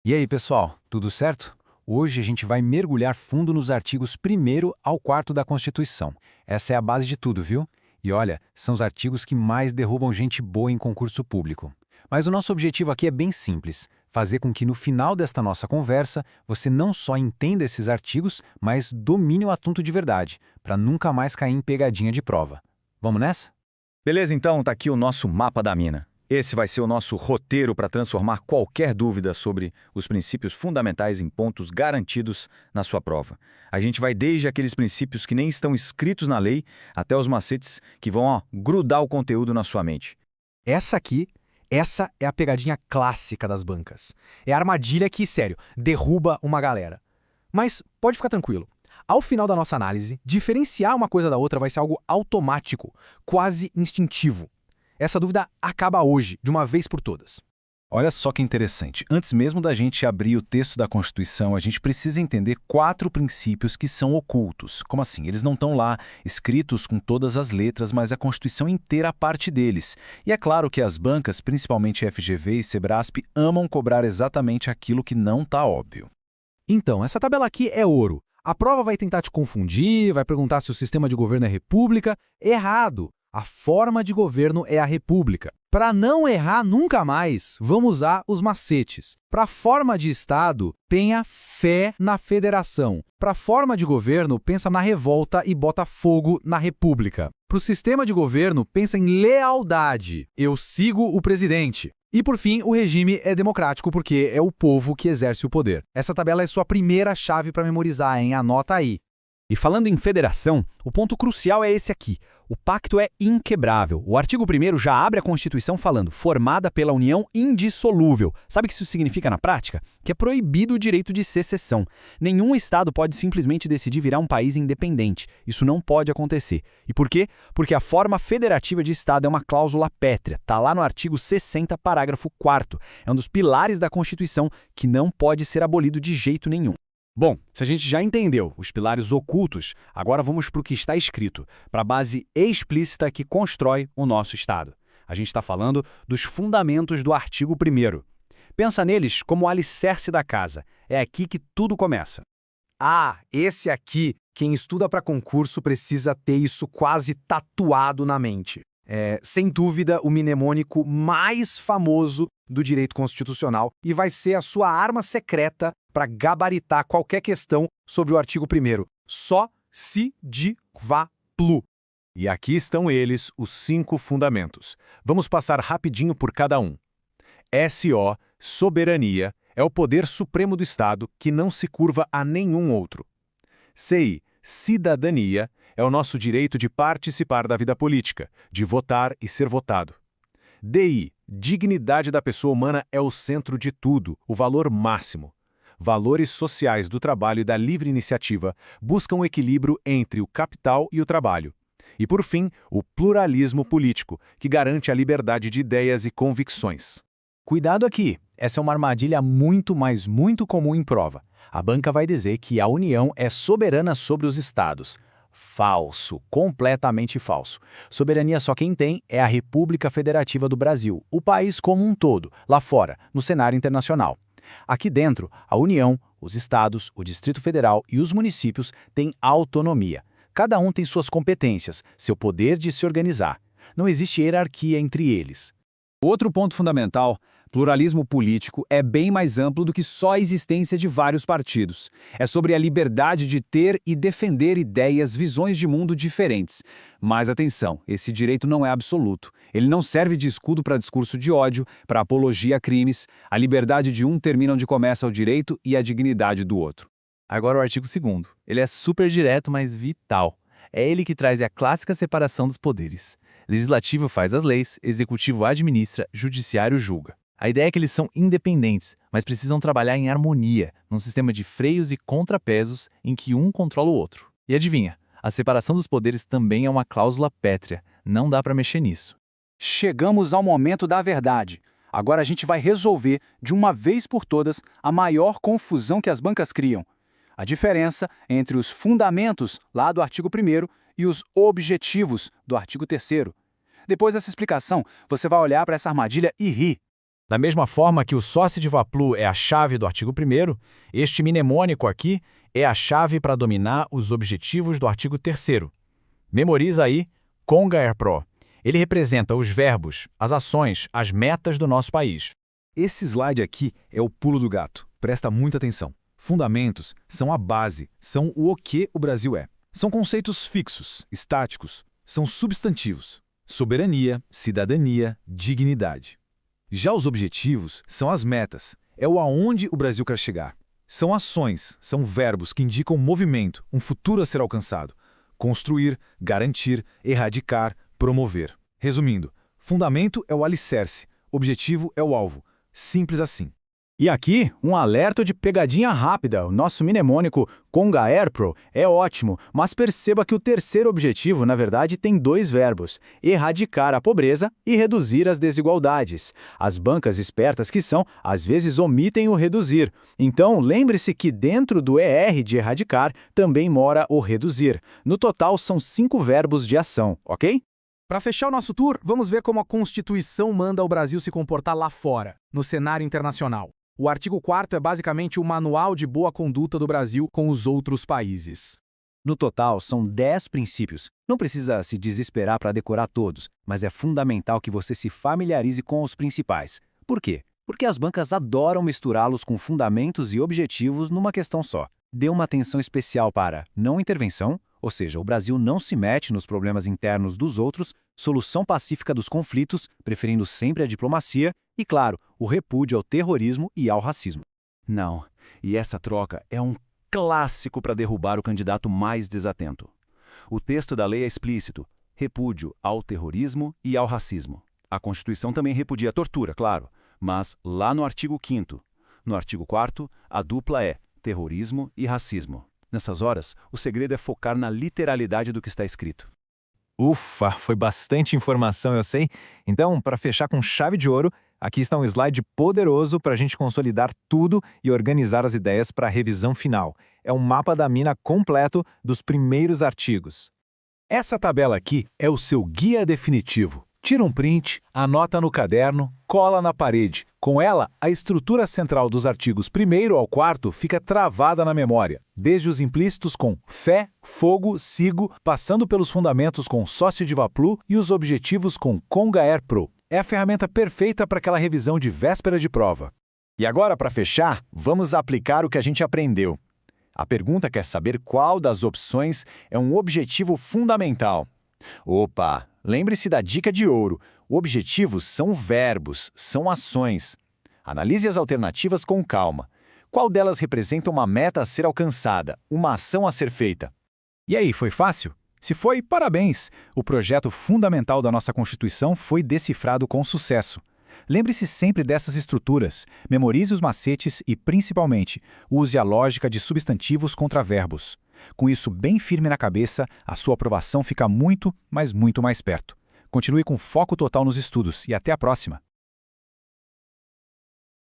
E aí, pessoal, tudo certo? Hoje a gente vai mergulhar fundo nos artigos 1º ao 4º da Constituição. Essa é a base de tudo, viu? E olha, são os artigos que mais derrubam gente boa em concurso público. Mas o nosso objetivo aqui é bem simples: fazer com que no final desta nossa conversa você não só entenda esses artigos, mas domine o assunto de verdade, para nunca mais cair em pegadinha de prova. Vamos nessa? Beleza, então tá aqui o nosso mapa da mina. Esse vai ser o nosso roteiro para transformar qualquer dúvida sobre os princípios fundamentais em pontos garantidos na sua prova. A gente vai desde aqueles princípios que nem estão escritos na lei até os macetes que vão grudar o conteúdo na sua mente. Essa é a pegadinha clássica das bancas. É a armadilha que, sério, derruba uma galera. Mas pode ficar tranquilo. Ao final da nossa análise, diferenciar uma coisa da outra vai ser algo automático, quase instintivo. Essa dúvida acaba hoje, de uma vez por todas. Olha só que interessante. Antes mesmo da gente abrir o texto da Constituição, a gente precisa entender 4 princípios que são ocultos. Como assim? Eles não estão lá escritos com todas as letras, mas a Constituição inteira é parte deles. E é claro que as bancas, principalmente FGV e Sebrasp, amam cobrar exatamente aquilo que não está óbvio. Então, essa tabela aqui é ouro. A prova vai tentar te confundir, vai perguntar se o sistema de governo é república. Errado! A forma de governo é a república. Para não errar nunca mais, vamos usar os macetes. Para a forma de Estado, tenha fé na federação. Para a forma de governo, pensa na revolta e bota fogo na república. Para o sistema de governo, pensa em lealdade. Eu sigo o presidente. E, por fim, o regime é democrático porque é o povo que exerce o poder. Essa tabela é sua primeira chave para memorizar, hein? Anota aí. E falando em federação, o ponto crucial é esse aqui. O pacto é inquebrável. O artigo 1º já abre a Constituição falando formada pela união indissolúvel. Sabe o que isso significa na prática? Que é proibido o direito de secessão. Nenhum Estado pode simplesmente decidir virar um país independente. Isso não pode acontecer. E por quê? Porque a forma federativa de Estado é uma cláusula pétrea. Está lá no artigo 60, parágrafo 4º. É um dos pilares da Constituição que não pode ser abolido de jeito nenhum. Bom, se a gente já entendeu os pilares ocultos, agora vamos para o que está escrito, para a base explícita que constrói o nosso Estado. A gente está falando dos fundamentos do artigo 1º. Pensa neles como o alicerce da casa. É aqui que tudo começa. Esse aqui, quem estuda para concurso precisa ter isso quase tatuado na mente. É, sem dúvida, o mnemônico mais famoso do direito constitucional e vai ser a sua arma secreta para gabaritar qualquer questão sobre o artigo 1º. Só se de vá plu. E aqui estão eles, os 5 fundamentos. Vamos passar rapidinho por cada um. SO, soberania, é o poder supremo do Estado que não se curva a nenhum outro. CI, cidadania, é o nosso direito de participar da vida política, de votar e ser votado. DI, dignidade da pessoa humana é o centro de tudo, o valor máximo. Valores sociais do trabalho e da livre iniciativa buscam o equilíbrio entre o capital e o trabalho. E, por fim, o pluralismo político, que garante a liberdade de ideias e convicções. Cuidado aqui, essa é uma armadilha muito comum em prova. A banca vai dizer que a União é soberana sobre os Estados. Falso, completamente falso. Soberania só quem tem é a República Federativa do Brasil, o país como um todo, lá fora, no cenário internacional. Aqui dentro, a União, os estados, o Distrito Federal e os municípios têm autonomia. Cada um tem suas competências, seu poder de se organizar. Não existe hierarquia entre eles. Outro ponto fundamental, pluralismo político é bem mais amplo do que só a existência de vários partidos. É sobre a liberdade de ter e defender ideias, visões de mundo diferentes. Mas atenção, esse direito não é absoluto. Ele não serve de escudo para discurso de ódio, para apologia a crimes. A liberdade de um termina onde começa o direito e a dignidade do outro. Agora o artigo 2º. Ele é super direto, mas vital. É ele que traz a clássica separação dos poderes. Legislativo faz as leis, executivo administra, judiciário julga. A ideia é que eles são independentes, mas precisam trabalhar em harmonia, num sistema de freios e contrapesos em que um controla o outro. E adivinha, a separação dos poderes também é uma cláusula pétrea, não dá para mexer nisso. Chegamos ao momento da verdade. Agora a gente vai resolver, de uma vez por todas, a maior confusão que as bancas criam. A diferença entre os fundamentos, lá do artigo 1º, e os objetivos, do artigo 3º. Depois dessa explicação, você vai olhar para essa armadilha e rir. Da mesma forma que o sócio de Vaplu é a chave do artigo 1º, este mnemônico aqui é a chave para dominar os objetivos do artigo 3º. Memoriza aí CONGA-ERPRO. Ele representa os verbos, as ações, as metas do nosso país. Esse slide aqui é o pulo do gato. Presta muita atenção. Fundamentos são a base, são o que o Brasil é. São conceitos fixos, estáticos, são substantivos. Soberania, cidadania, dignidade. Já os objetivos são as metas, é o aonde o Brasil quer chegar. São ações, são verbos que indicam movimento, um futuro a ser alcançado. Construir, garantir, erradicar, promover. Resumindo, fundamento é o alicerce, objetivo é o alvo. Simples assim. E aqui, um alerta de pegadinha rápida. O nosso mnemônico CONGA-ERPRO é ótimo, mas perceba que o terceiro objetivo, na verdade, tem dois verbos: erradicar a pobreza e reduzir as desigualdades. As bancas espertas que são, às vezes omitem o reduzir. Então, lembre-se que dentro do ER de erradicar também mora o reduzir. No total, são 5 verbos de ação, ok? Para fechar o nosso tour, vamos ver como a Constituição manda o Brasil se comportar lá fora, no cenário internacional. O artigo 4º é basicamente o manual de boa conduta do Brasil com os outros países. No total, são 10 princípios. Não precisa se desesperar para decorar todos, mas é fundamental que você se familiarize com os principais. Por quê? Porque as bancas adoram misturá-los com fundamentos e objetivos numa questão só. Dê uma atenção especial para não intervenção, ou seja, o Brasil não se mete nos problemas internos dos outros, solução pacífica dos conflitos, preferindo sempre a diplomacia, e, claro, o repúdio ao terrorismo e ao racismo. Não, e essa troca é um clássico para derrubar o candidato mais desatento. O texto da lei é explícito: repúdio ao terrorismo e ao racismo. A Constituição também repudia a tortura, claro, mas lá no artigo 5º. No artigo 4º, a dupla é terrorismo e racismo. Nessas horas, o segredo é focar na literalidade do que está escrito. Ufa, foi bastante informação, eu sei. Então, para fechar com chave de ouro, aqui está um slide poderoso para a gente consolidar tudo e organizar as ideias para a revisão final. É um mapa da mina completo dos primeiros artigos. Essa tabela aqui é o seu guia definitivo. Tira um print, anota no caderno, cola na parede. Com ela, a estrutura central dos artigos 1º ao 4º fica travada na memória, desde os implícitos com fé, fogo, sigo, passando pelos fundamentos com sócio de Vaplu e os objetivos com CONGA-ERPRO. É a ferramenta perfeita para aquela revisão de véspera de prova. E agora, para fechar, vamos aplicar o que a gente aprendeu. A pergunta quer saber qual das opções é um objetivo fundamental. Opa! Lembre-se da dica de ouro. Objetivos são verbos, são ações. Analise as alternativas com calma. Qual delas representa uma meta a ser alcançada, uma ação a ser feita? E aí, foi fácil? Se foi, parabéns! O projeto fundamental da nossa Constituição foi decifrado com sucesso. Lembre-se sempre dessas estruturas, memorize os macetes e, principalmente, use a lógica de substantivos contra verbos. Com isso bem firme na cabeça, a sua aprovação fica muito, mas muito mais perto. Continue com foco total nos estudos e até a próxima!